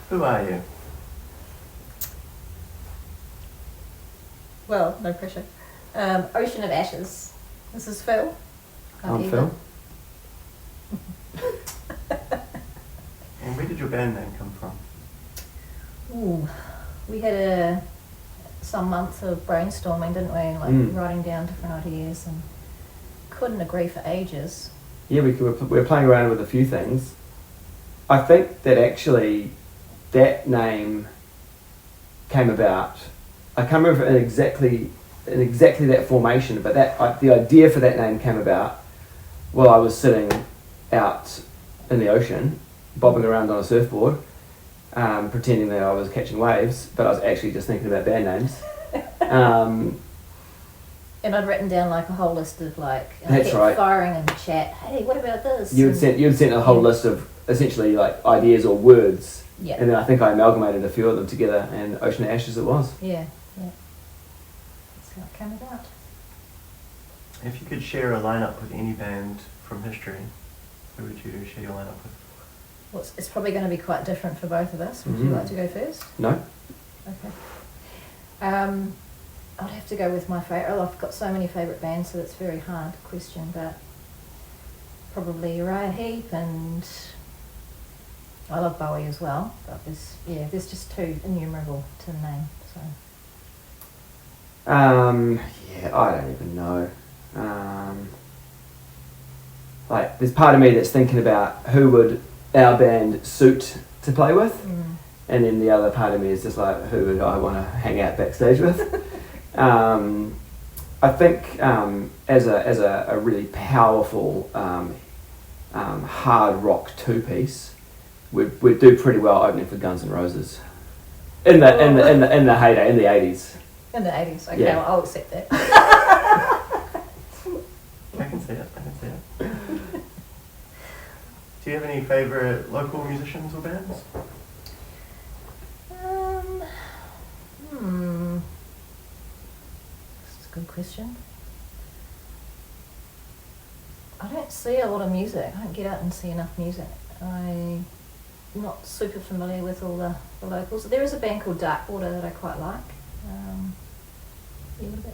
Who are you? Well, no pressure. Ocean of Ashes. This is Phil. I'm Phil. And where did your band name come from? Ooh, we had some months of brainstorming, didn't we? And writing down different ideas, and couldn't agree for ages. Yeah, we were playing around with a few things. I think that actually that name came about. I can't remember in exactly that formation, but the idea for that name came about while I was sitting out in the ocean, bobbing around on a surfboard, pretending that I was catching waves, but I was actually just thinking about band names. And I'd written down like a whole list of like, That's right. firing in the chat. Hey, what about this? You'd sent a whole list of essentially like ideas or words, Yeah. and then I think I amalgamated a few of them together, and Ocean of Ashes it was. Yeah. That's how it came about. If you could share a lineup with any band from history, who would you share your lineup with? Well, it's probably going to be quite different for both of us. Would you Mhm. like to go first? No? Okay. I'd have to go with my favourite. Oh, I've got so many favourite bands, so it's a very hard question, but probably Uriah Heep, and I love Bowie as well, but there's just two innumerable to name, so. Yeah, I don't even know. Like, there's part of me that's thinking about who would our band suit to play with, and then the other part of me is just like, who would I want to hang out backstage with? I think as a really powerful hard rock two-piece, we'd do pretty well opening for Guns N' Roses in the heyday, in the 80s. In the 80s, okay, Yeah. well, I'll accept that. I can see it. Do you have any favourite local musicians or bands? That's a good question. I don't see a lot of music. I don't get out and see enough music. I'm not super familiar with all the locals. There is a band called Darkwater that I quite like. What about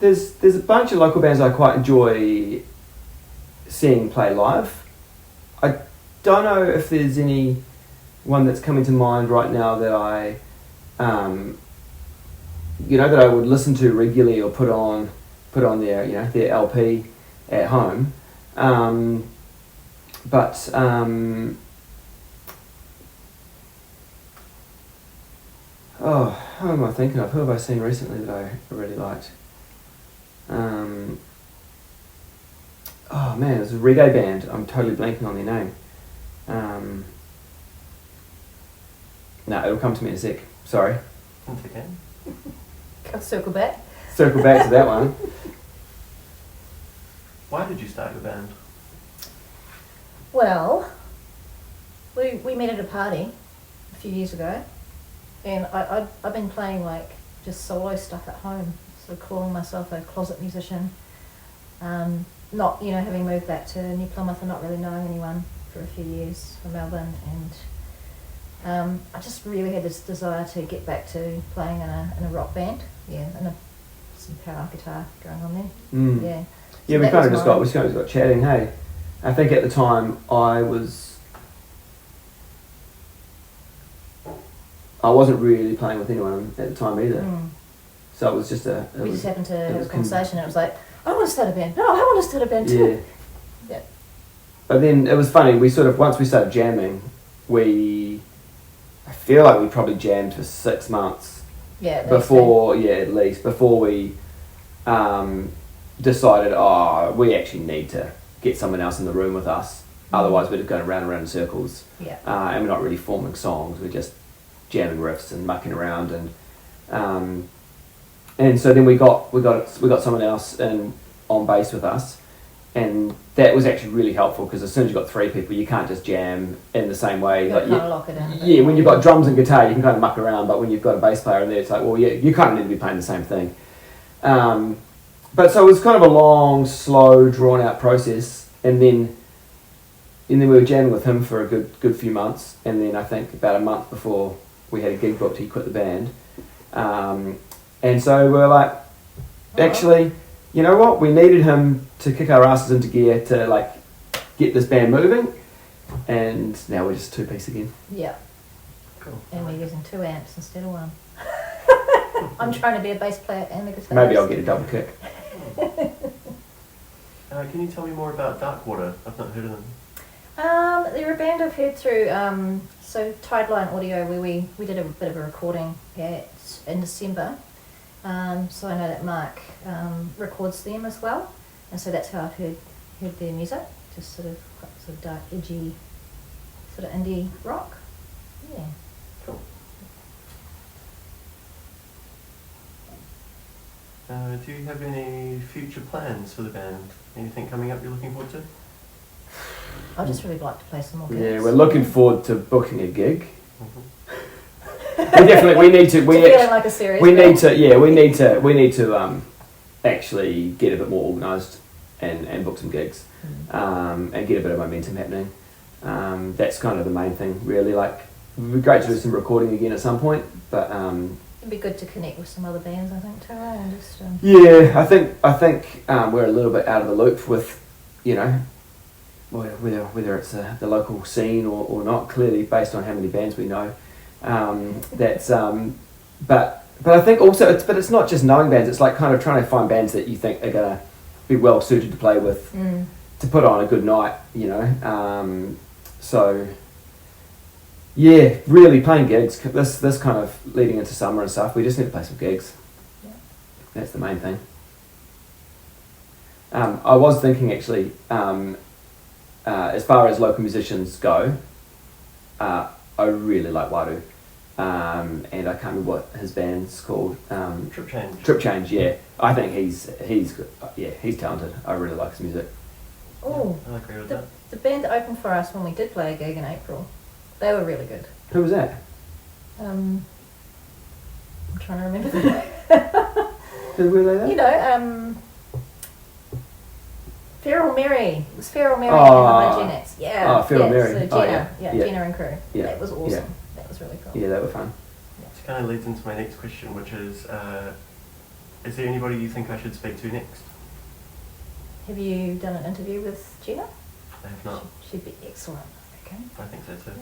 you? There's a bunch of local bands I quite enjoy seeing play live. I don't know if there's any one that's coming to mind right now that I that I would listen to regularly or put on their LP at home. Who am I thinking of? Who have I seen recently that I really liked? There's a reggae band. I'm totally blanking on their name. No, it'll come to me in a sec. Sorry. That's okay. I'll circle back. Circle back to that one. Why did you start your band? Well, we met at a party a few years ago, and I've been playing like just solo stuff at home, so calling myself a closet musician. Not having moved back to New Plymouth and not really knowing anyone for a few years from Melbourne, and I just really had this desire to get back to playing in a rock band, and some power guitar going on there. Yeah. Yeah, we kind of just got chatting. Hey, I think at the time I wasn't really playing with anyone at the time either. So it was just we just happened to have a conversation, and it was like, I want to start a band. No, I want to start a band too. Yeah. But then it was funny. We once we started jamming, I feel like we probably jammed for 6 months. Yeah. At least before we decided, we actually need to get someone else in the room with us. Otherwise, we're just going round and round in circles. Yeah. And we're not really forming songs. We're just jamming riffs and mucking around, and so then we got someone else in on bass with us, and that was actually really helpful because as soon as you've got 3 people, you can't just jam in the same way. You kind of lock it in. Yeah, when you've got drums and guitar, you can kind of muck around, but when you've got a bass player in there, it's like, well, yeah, you kind of need to be playing the same thing. But so it was kind of a long, slow, drawn-out process, and then and then we were jamming with him for a good few months, and then I think about a month before we had a gig booked, he quit the band. And so we were like, actually, you know what? We needed him to kick our asses into gear to like get this band moving, and now we're just 2-piece again. Yeah. Cool. And we're using 2 amps instead of 1. I'm trying to be a bass player and a guitarist. Maybe I'll get a double kick. Can you tell me more about Darkwater? I've not heard of them. They're a band I've heard through so Tideline Audio, where we did a bit of a recording in December. So I know that Mark records them as well, and so that's how I've heard their music, just sort of dark, edgy, sort of indie rock. Yeah. Cool. Do you have any future plans for the band? Anything coming up you're looking forward to? I just really like to play some more gigs. Yeah, we're looking forward to booking a gig. Mm-hmm. We need to. Feeling like a serious we girl. need to. Yeah, we need to actually get a bit more organised and book some gigs, and get a bit of momentum happening. That's kind of the main thing, really. Like, it would be great to do some recording again at some point, but it'd be good to connect with some other bands, I think, too. And just yeah, I think we're a little bit out of the loop with, you know, whether it's the local scene or not. Clearly, based on how many bands we know, that's but I think also it's not just knowing bands. It's like kind of trying to find bands that you think are gonna be well suited to play with, to put on a good night. You know, so yeah, really playing gigs. This kind of leading into summer and stuff. We just need to play some gigs. Yeah. That's the main thing. I was thinking actually. As far as local musicians go, I really like Waru, and I can't remember what his band's called. Trip Change. Trip Change, yeah. I think he's talented. I really like his music. oh, I agree with that. the band that opened for us when we did play a gig in April, they were really good. Who was that? I'm trying to remember the name. Who were they? There? You know, Feral Mary. It was Feral Mary Oh. and the Hygienics. Yeah. Oh, Feral yeah, Mary. So Oh, Jenna, yeah. Jenna and crew. Yeah. That was awesome. Yeah. That was really cool. Yeah, they were fun. Which kind of leads into my next question, which is there anybody you think I should speak to next? Have you done an interview with Jenna? I have not. She'd be excellent. Okay. I think so too.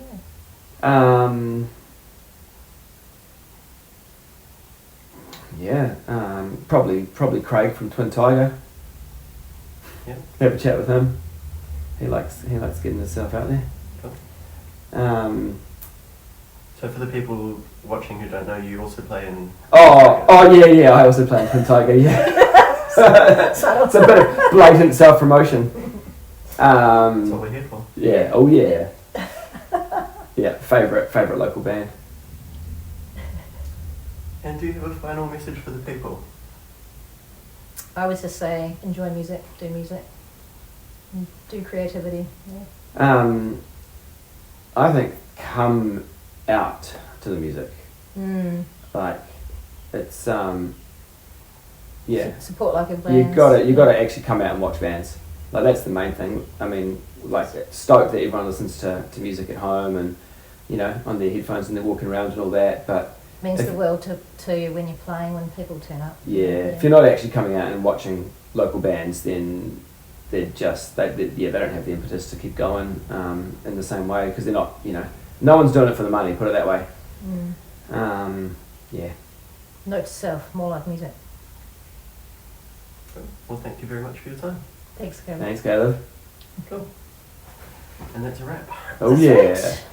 Yeah. Probably Craig from Twin Tiger. Yeah. Have a chat with him. He likes getting himself out there. Cool. So for the people watching who don't know, you also play in... Yeah, I also play in Twin Tiger, yeah. It's a bit of blatant self-promotion. That's what we're here for. Yeah, oh yeah. Yeah, favourite local band. And do you have a final message for the people? I would just say enjoy music, do music, and do creativity. Yeah. I think come out to the music. Like, it's yeah. Support local bands. You gotta actually come out and watch bands. Like, that's the main thing. I mean, like, stoked that everyone listens to music at home and, you know, on their headphones and they're walking around and all that, but means the world to you when you're playing, when people turn up. yeah, if you're not actually coming out and watching local bands, then they're just they don't have the impetus to keep going in the same way, because they're not, you know, no one's doing it for the money, put it that way. Yeah. Note to self, more like music. Well, thank you very much for your time. Thanks, Caleb. Thanks, Caleb. Cool. And that's a wrap. Oh That's yeah. it.